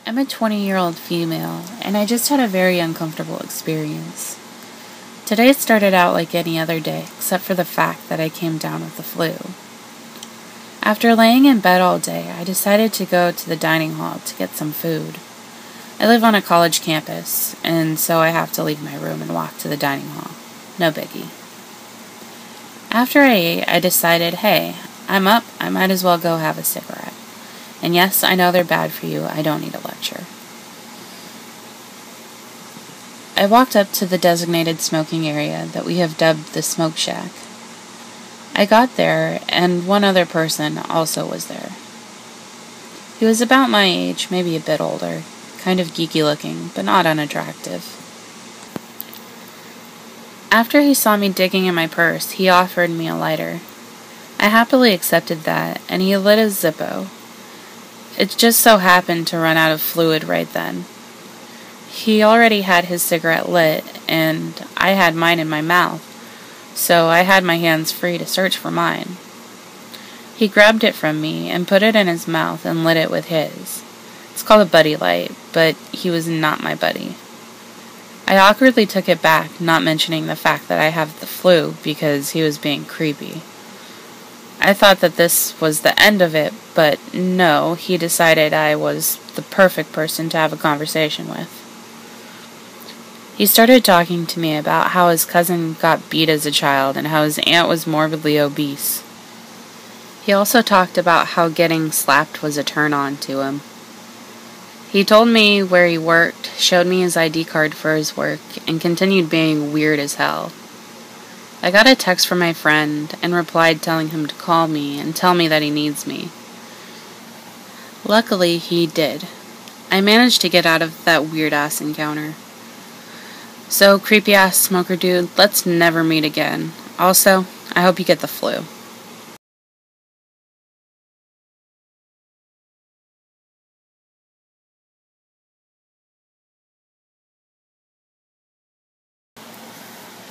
I'm a 20-year-old female, and I just had a very uncomfortable experience. Today started out like any other day, except for the fact that I came down with the flu. After laying in bed all day, I decided to go to the dining hall to get some food. I live on a college campus, and so I have to leave my room and walk to the dining hall. No biggie. After I ate, I decided, hey, I'm up, I might as well go have a cigarette. And yes, I know they're bad for you, I don't need a lecture. I walked up to the designated smoking area that we have dubbed the smoke shack. I got there, and one other person also was there. He was about my age, maybe a bit older, kind of geeky looking, but not unattractive. After he saw me digging in my purse, he offered me a lighter. I happily accepted that, and he lit his Zippo. It just so happened to run out of fluid right then. He already had his cigarette lit, and I had mine in my mouth, so I had my hands free to search for mine. He grabbed it from me and put it in his mouth and lit it with his. It's called a buddy light, but he was not my buddy. I awkwardly took it back, not mentioning the fact that I have the flu because he was being creepy. I thought that this was the end of it, but no, he decided I was the perfect person to have a conversation with. He started talking to me about how his cousin got beat as a child and how his aunt was morbidly obese. He also talked about how getting slapped was a turn-on to him. He told me where he worked, showed me his ID card for his work, and continued being weird as hell. I got a text from my friend and replied telling him to call me and tell me that he needs me. Luckily, he did. I managed to get out of that weird-ass encounter. So, creepy-ass smoker dude, let's never meet again. Also, I hope you get the flu.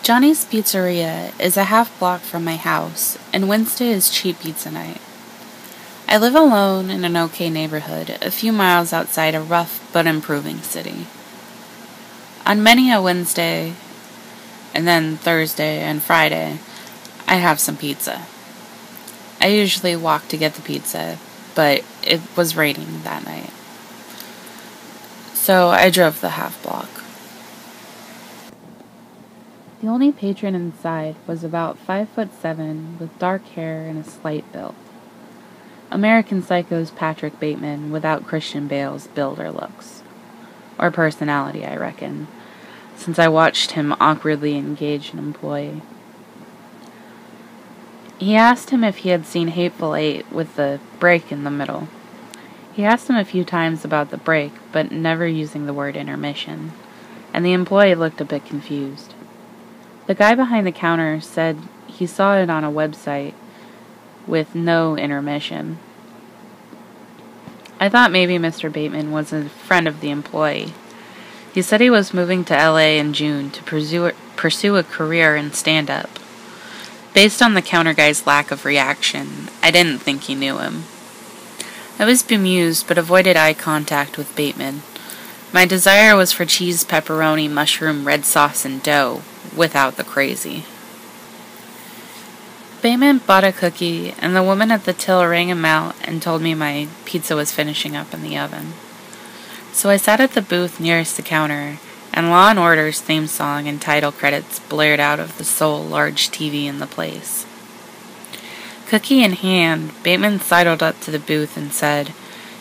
Johnny's Pizzeria is a half block from my house, and Wednesday is cheap pizza night. I live alone in an okay neighborhood, a few miles outside a rough but improving city. On many a Wednesday, and then Thursday and Friday, I have some pizza. I usually walk to get the pizza, but it was raining that night, so I drove the half block. The only patron inside was about 5'7" with dark hair and a slight build. American Psycho's Patrick Bateman without Christian Bale's build or looks. Or personality, I reckon, since I watched him awkwardly engage an employee. He asked him if he had seen Hateful Eight with the break in the middle. He asked him a few times about the break, but never using the word intermission, and the employee looked a bit confused. The guy behind the counter said he saw it on a website with no intermission. I thought maybe Mr. Bateman was a friend of the employee. He said he was moving to LA in June to pursue a career in stand-up. Based on the counter guy's lack of reaction, I didn't think he knew him. I was bemused but avoided eye contact with Bateman. My desire was for cheese, pepperoni, mushroom, red sauce, and dough, without the crazy. Bateman bought a cookie, and the woman at the till rang him out and told me my pizza was finishing up in the oven. So I sat at the booth nearest the counter, and Law & Order's theme song and title credits blared out of the sole large TV in the place. Cookie in hand, Bateman sidled up to the booth and said,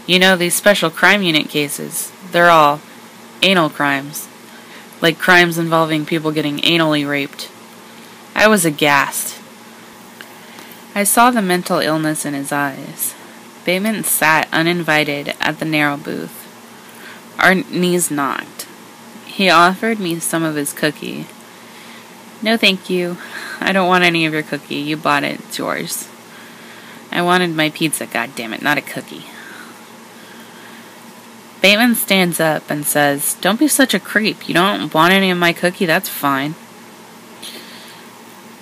"You know, these special crime unit cases, they're all anal crimes. Like crimes involving people getting anally raped." I was aghast. I saw the mental illness in his eyes. Bateman sat uninvited at the narrow booth. Our knees knocked. He offered me some of his cookie. "No, thank you. I don't want any of your cookie. You bought it. It's yours." I wanted my pizza, goddammit, not a cookie. Bateman stands up and says, "Don't be such a creep. You don't want any of my cookie? That's fine."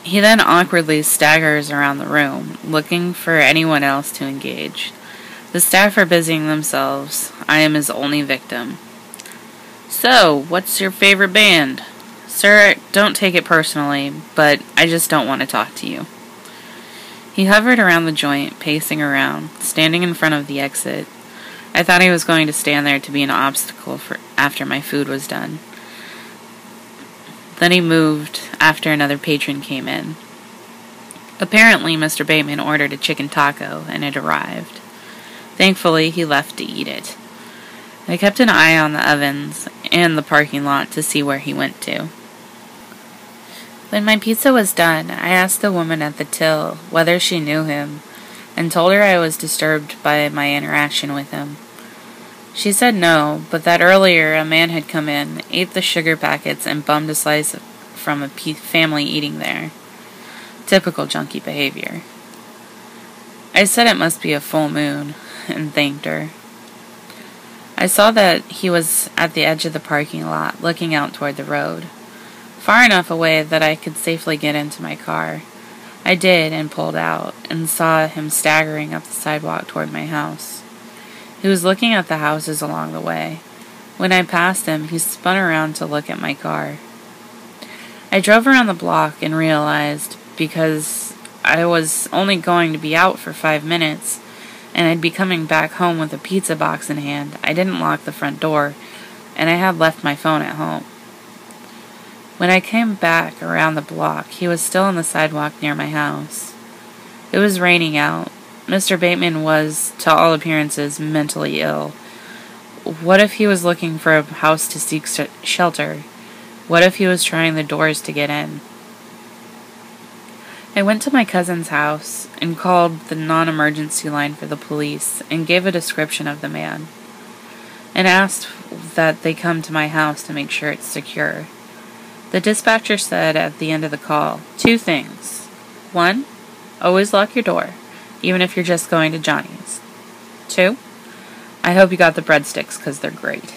He then awkwardly staggers around the room, looking for anyone else to engage. The staff are busying themselves. I am his only victim. So, what's your favorite band? Sir, don't take it personally, but I just don't want to talk to you. He hovered around the joint, pacing around, standing in front of the exit. I thought he was going to stand there to be an obstacle after my food was done. Then he moved after another patron came in. Apparently, Mr. Bateman ordered a chicken taco, and it arrived. Thankfully, he left to eat it. I kept an eye on the ovens and the parking lot to see where he went to. When my pizza was done, I asked the woman at the till whether she knew him, and told her I was disturbed by my interaction with him. She said no, but that earlier a man had come in, ate the sugar packets, and bummed a slice from a family eating there. Typical junkie behavior. I said it must be a full moon, and thanked her. I saw that he was at the edge of the parking lot, looking out toward the road, far enough away that I could safely get into my car. I did, and pulled out, and saw him staggering up the sidewalk toward my house. He was looking at the houses along the way. When I passed him, he spun around to look at my car. I drove around the block and realized, because I was only going to be out for 5 minutes, and I'd be coming back home with a pizza box in hand, I didn't lock the front door, and I had left my phone at home. When I came back around the block, he was still on the sidewalk near my house. It was raining out. Mr. Bateman was, to all appearances, mentally ill. What if he was looking for a house to seek shelter? What if he was trying the doors to get in? I went to my cousin's house and called the non-emergency line for the police and gave a description of the man, and asked that they come to my house to make sure it's secure. The dispatcher said at the end of the call, 2 things. 1, always lock your door, even if you're just going to Johnny's. 2, I hope you got the breadsticks, 'cause they're great.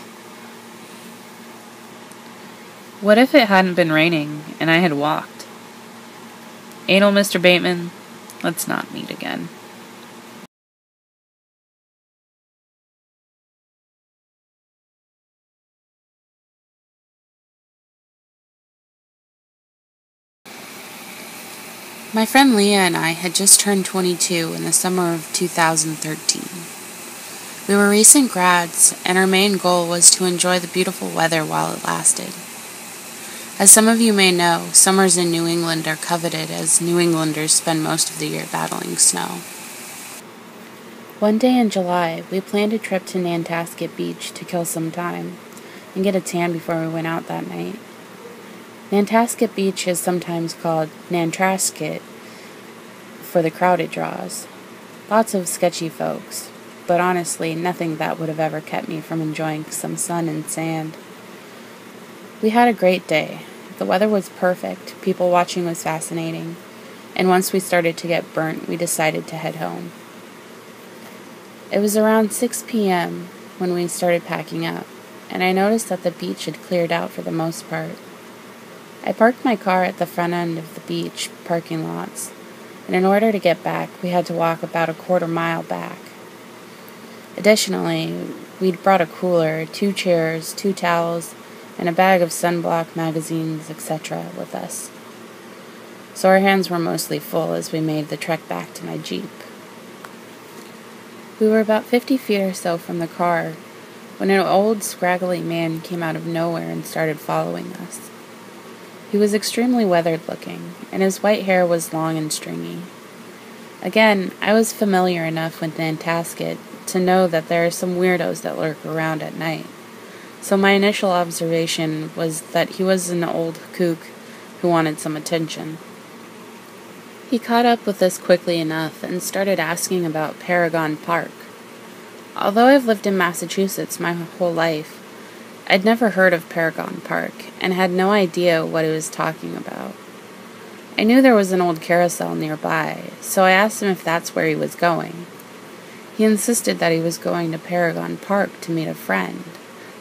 What if it hadn't been raining and I had walked? Anal Mr. Bateman, let's not meet again. My friend Leah and I had just turned 22 in the summer of 2013. We were recent grads, and our main goal was to enjoy the beautiful weather while it lasted. As some of you may know, summers in New England are coveted as New Englanders spend most of the year battling snow. One day in July, we planned a trip to Nantasket Beach to kill some time and get a tan before we went out that night. Nantasket Beach is sometimes called Nantrasket for the crowd it draws. Lots of sketchy folks, but honestly, nothing that would have ever kept me from enjoying some sun and sand. We had a great day. The weather was perfect, people watching was fascinating, and once we started to get burnt, we decided to head home. It was around 6 p.m. when we started packing up, and I noticed that the beach had cleared out for the most part. I parked my car at the front end of the beach parking lots, and in order to get back, we had to walk about a quarter mile back. Additionally, we'd brought a cooler, 2 chairs, 2 towels, and a bag of sunblock, magazines, etc. with us. So our hands were mostly full as we made the trek back to my Jeep. We were about 50 feet or so from the car when an old, scraggly man came out of nowhere and started following us. He was extremely weathered-looking, and his white hair was long and stringy. Again, I was familiar enough with Nantasket to know that there are some weirdos that lurk around at night, so my initial observation was that he was an old kook who wanted some attention. He caught up with us quickly enough and started asking about Paragon Park. Although I've lived in Massachusetts my whole life, I'd never heard of Paragon Park, and had no idea what he was talking about. I knew there was an old carousel nearby, so I asked him if that's where he was going. He insisted that he was going to Paragon Park to meet a friend,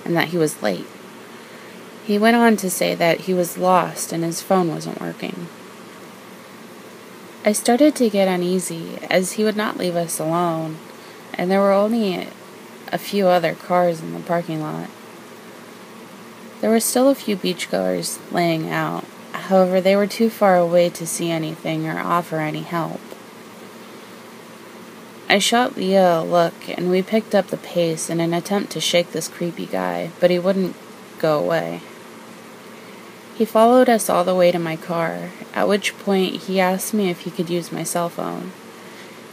and that he was late. He went on to say that he was lost and his phone wasn't working. I started to get uneasy, as he would not leave us alone, and there were only a few other cars in the parking lot. There were still a few beachgoers laying out. However, they were too far away to see anything or offer any help. I shot Leah a look, and we picked up the pace in an attempt to shake this creepy guy, but he wouldn't go away. He followed us all the way to my car, at which point he asked me if he could use my cell phone.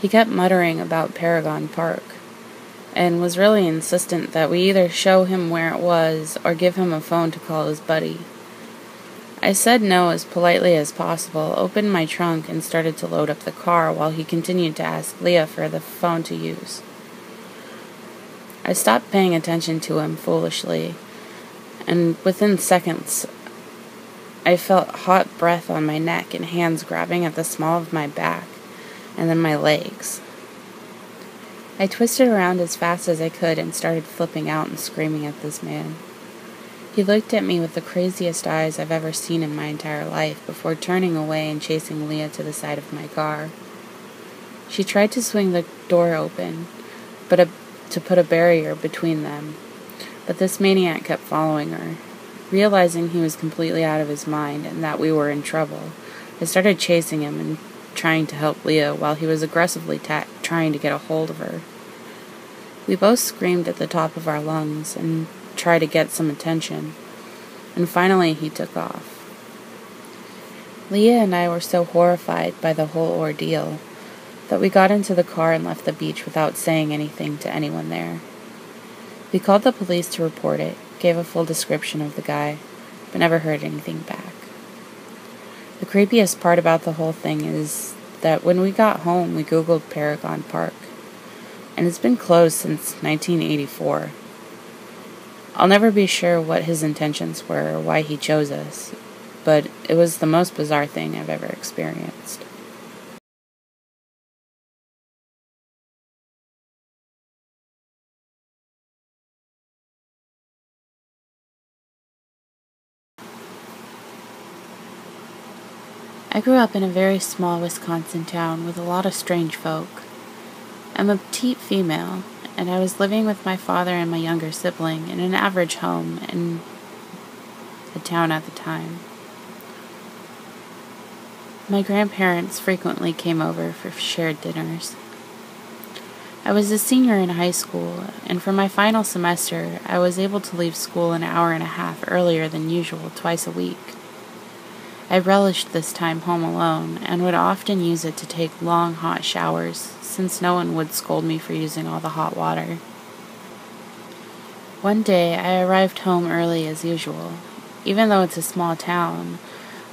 He kept muttering about Paragon Park, and was really insistent that we either show him where it was or give him a phone to call his buddy. I said no as politely as possible, opened my trunk, and started to load up the car while he continued to ask Leah for the phone to use. I stopped paying attention to him foolishly, and within seconds I felt hot breath on my neck and hands grabbing at the small of my back and then my legs. I twisted around as fast as I could and started flipping out and screaming at this man. He looked at me with the craziest eyes I've ever seen in my entire life before turning away and chasing Leah to the side of my car. She tried to swing the door open, to put a barrier between them, but this maniac kept following her. Realizing he was completely out of his mind and that we were in trouble, I started chasing him and trying to help Leah while he was aggressively trying to get a hold of her. We both screamed at the top of our lungs and tried to get some attention, and finally he took off. Leah and I were so horrified by the whole ordeal that we got into the car and left the beach without saying anything to anyone there. We called the police to report it, gave a full description of the guy, but never heard anything back. The creepiest part about the whole thing is that when we got home, we Googled Paragon Park, and it's been closed since 1984. I'll never be sure what his intentions were or why he chose us, but it was the most bizarre thing I've ever experienced. I grew up in a very small Wisconsin town with a lot of strange folk. I'm a petite female, and I was living with my father and my younger sibling in an average home in the town at the time. My grandparents frequently came over for shared dinners. I was a senior in high school, and for my final semester, I was able to leave school an hour and a half earlier than usual twice a week. I relished this time home alone, and would often use it to take long, hot showers, since no one would scold me for using all the hot water. One day, I arrived home early as usual. Even though it's a small town,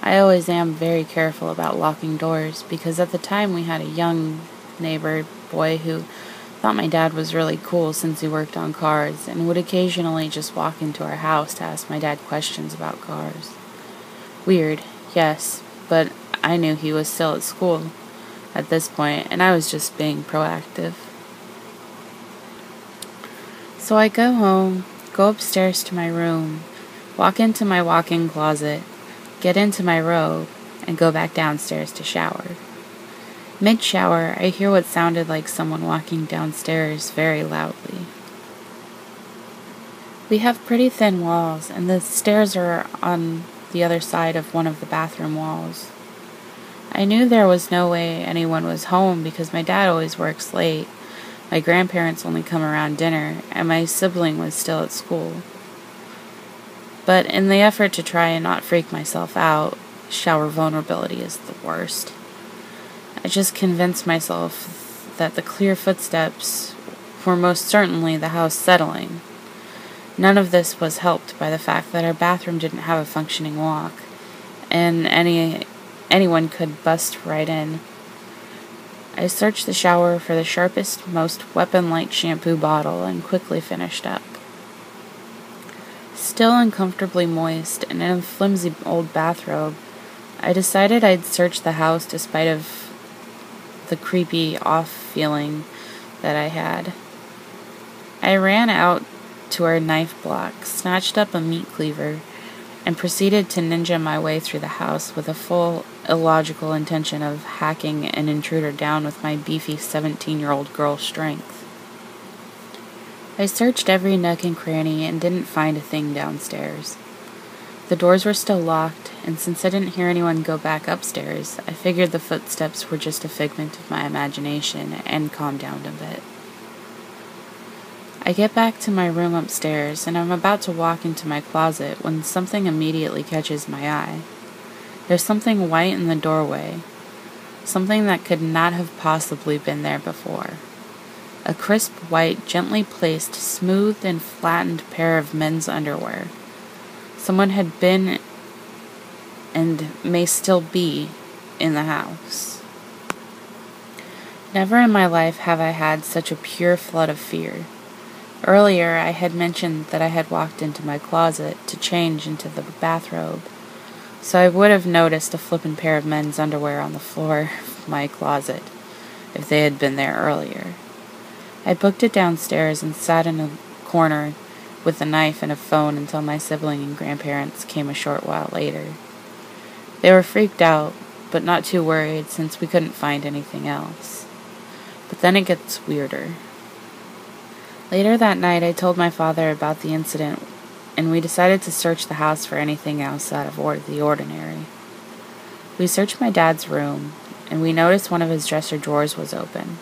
I always am very careful about locking doors, because at the time we had a young neighbor boy who thought my dad was really cool since he worked on cars, and would occasionally just walk into our house to ask my dad questions about cars. Weird. Yes, but I knew he was still at school at this point, and I was just being proactive. So I go home, go upstairs to my room, walk into my walk-in closet, get into my robe, and go back downstairs to shower. Mid-shower, I hear what sounded like someone walking downstairs very loudly. We have pretty thin walls, and the stairs are on the other side of one of the bathroom walls. I knew there was no way anyone was home because my dad always works late, my grandparents only come around dinner, and my sibling was still at school. But in the effort to try and not freak myself out, shower vulnerability is the worst. I just convinced myself that the clear footsteps were most certainly the house settling. None of this was helped by the fact that our bathroom didn't have a functioning lock, and anyone could bust right in. I searched the shower for the sharpest, most weapon-like shampoo bottle and quickly finished up. Still uncomfortably moist and in a flimsy old bathrobe, I decided I'd search the house despite of the creepy off feeling that I had. I ran out to our knife block, snatched up a meat cleaver, and proceeded to ninja my way through the house with a full, illogical intention of hacking an intruder down with my beefy 17-year-old girl strength. I searched every nook and cranny and didn't find a thing downstairs. The doors were still locked, and since I didn't hear anyone go back upstairs, I figured the footsteps were just a figment of my imagination and calmed down a bit. I get back to my room upstairs, and I'm about to walk into my closet when something immediately catches my eye. There's something white in the doorway, something that could not have possibly been there before. A crisp white, gently placed, smooth and flattened pair of men's underwear. Someone had been, and may still be, in the house. Never in my life have I had such a pure flood of fear. Earlier, I had mentioned that I had walked into my closet to change into the bathrobe, so I would have noticed a flippin' pair of men's underwear on the floor of my closet if they had been there earlier. I booked it downstairs and sat in a corner with a knife and a phone until my sibling and grandparents came a short while later. They were freaked out, but not too worried since we couldn't find anything else. But then it gets weirder. Later that night, I told my father about the incident, and we decided to search the house for anything else out of the ordinary. We searched my dad's room, and we noticed one of his dresser drawers was open.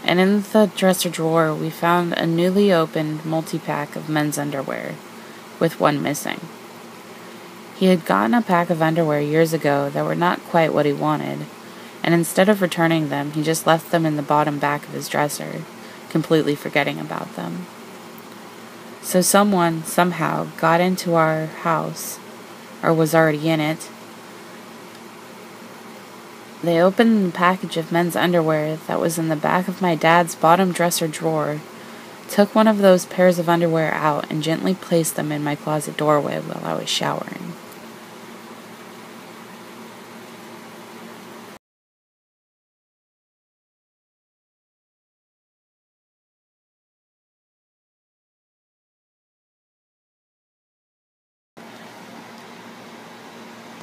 And in the dresser drawer, we found a newly opened multi-pack of men's underwear, with one missing. He had gotten a pack of underwear years ago that were not quite what he wanted, and instead of returning them, he just left them in the bottom back of his dresser, completely forgetting about them. So someone, somehow, got into our house, or was already in it. They opened the package of men's underwear that was in the back of my dad's bottom dresser drawer, took one of those pairs of underwear out, and gently placed them in my closet doorway while I was showering.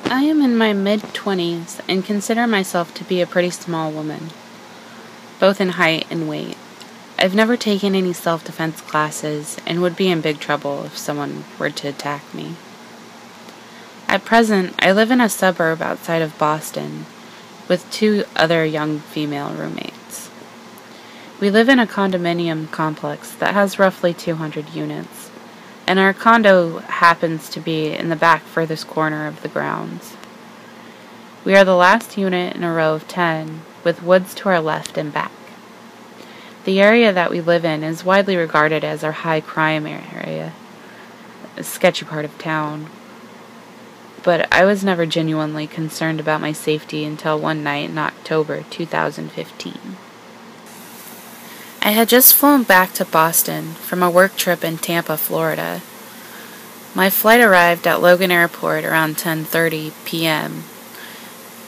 I am in my mid-20s and consider myself to be a pretty small woman, both in height and weight. I've never taken any self-defense classes and would be in big trouble if someone were to attack me. At present, I live in a suburb outside of Boston with 2 other young female roommates. We live in a condominium complex that has roughly 200 units, and our condo happens to be in the back furthest corner of the grounds. We are the last unit in a row of 10, with woods to our left and back. The area that we live in is widely regarded as our high crime area, a sketchy part of town, but I was never genuinely concerned about my safety until one night in October 2015. I had just flown back to Boston from a work trip in Tampa, Florida. My flight arrived at Logan Airport around 10:30 p.m.,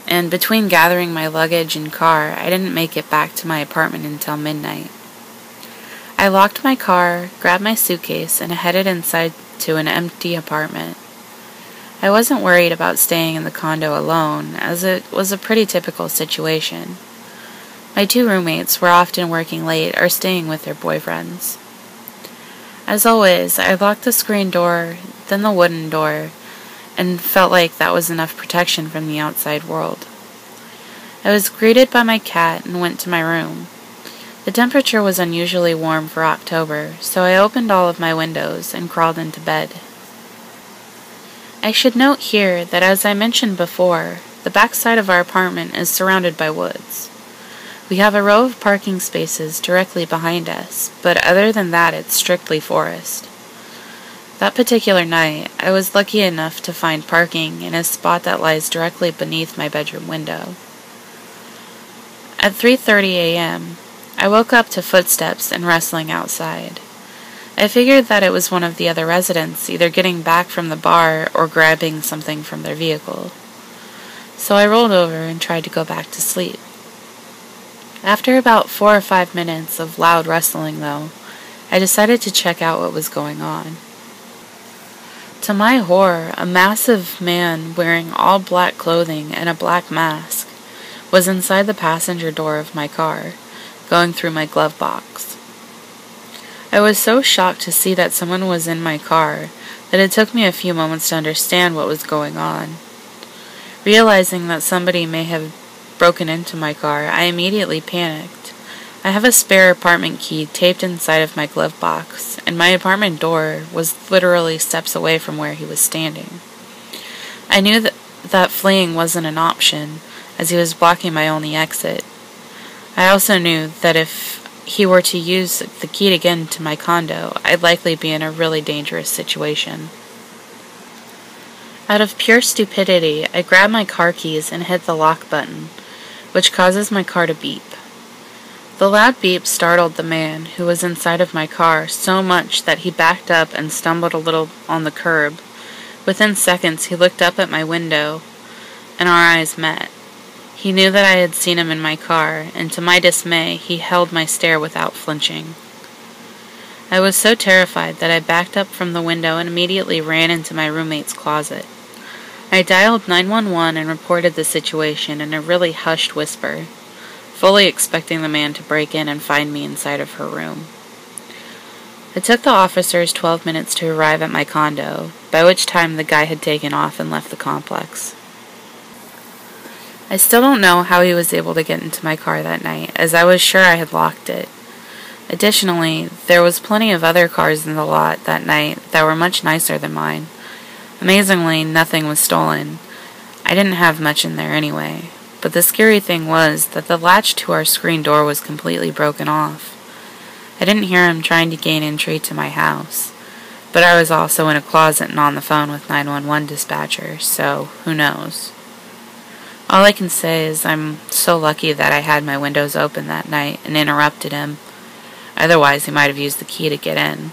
and between gathering my luggage and car, I didn't make it back to my apartment until midnight. I locked my car, grabbed my suitcase, and headed inside to an empty apartment. I wasn't worried about staying in the condo alone, as it was a pretty typical situation. My 2 roommates were often working late or staying with their boyfriends. As always, I locked the screen door, then the wooden door, and felt like that was enough protection from the outside world. I was greeted by my cat and went to my room. The temperature was unusually warm for October, so I opened all of my windows and crawled into bed. I should note here that, as I mentioned before, the back side of our apartment is surrounded by woods. We have a row of parking spaces directly behind us, but other than that, it's strictly forest. That particular night, I was lucky enough to find parking in a spot that lies directly beneath my bedroom window. At 3:30 a.m., I woke up to footsteps and rustling outside. I figured that it was one of the other residents either getting back from the bar or grabbing something from their vehicle. So I rolled over and tried to go back to sleep. After about 4 or 5 minutes of loud rustling, though, I decided to check out what was going on. To my horror, a massive man wearing all black clothing and a black mask was inside the passenger door of my car, going through my glove box. I was so shocked to see that someone was in my car that it took me a few moments to understand what was going on. Realizing that somebody may have broken into my car, I immediately panicked. I have a spare apartment key taped inside of my glove box, and my apartment door was literally steps away from where he was standing. I knew that fleeing wasn't an option, as he was blocking my only exit. I also knew that if he were to use the key to get into my condo, I'd likely be in a really dangerous situation. Out of pure stupidity, I grabbed my car keys and hit the lock button, which causes my car to beep. The loud beep startled the man who was inside of my car so much that he backed up and stumbled a little on the curb. Within seconds, he looked up at my window, and our eyes met. He knew that I had seen him in my car, and to my dismay, he held my stare without flinching. I was so terrified that I backed up from the window and immediately ran into my roommate's closet. I dialed 911 and reported the situation in a really hushed whisper, fully expecting the man to break in and find me inside of her room. It took the officers 12 minutes to arrive at my condo, by which time the guy had taken off and left the complex. I still don't know how he was able to get into my car that night, as I was sure I had locked it. Additionally, there was plenty of other cars in the lot that night that were much nicer than mine. Amazingly, nothing was stolen. I didn't have much in there anyway, but the scary thing was that the latch to our screen door was completely broken off. I didn't hear him trying to gain entry to my house, but I was also in a closet and on the phone with 911 dispatcher, so who knows. All I can say is I'm so lucky that I had my windows open that night and interrupted him. Otherwise, he might have used the key to get in.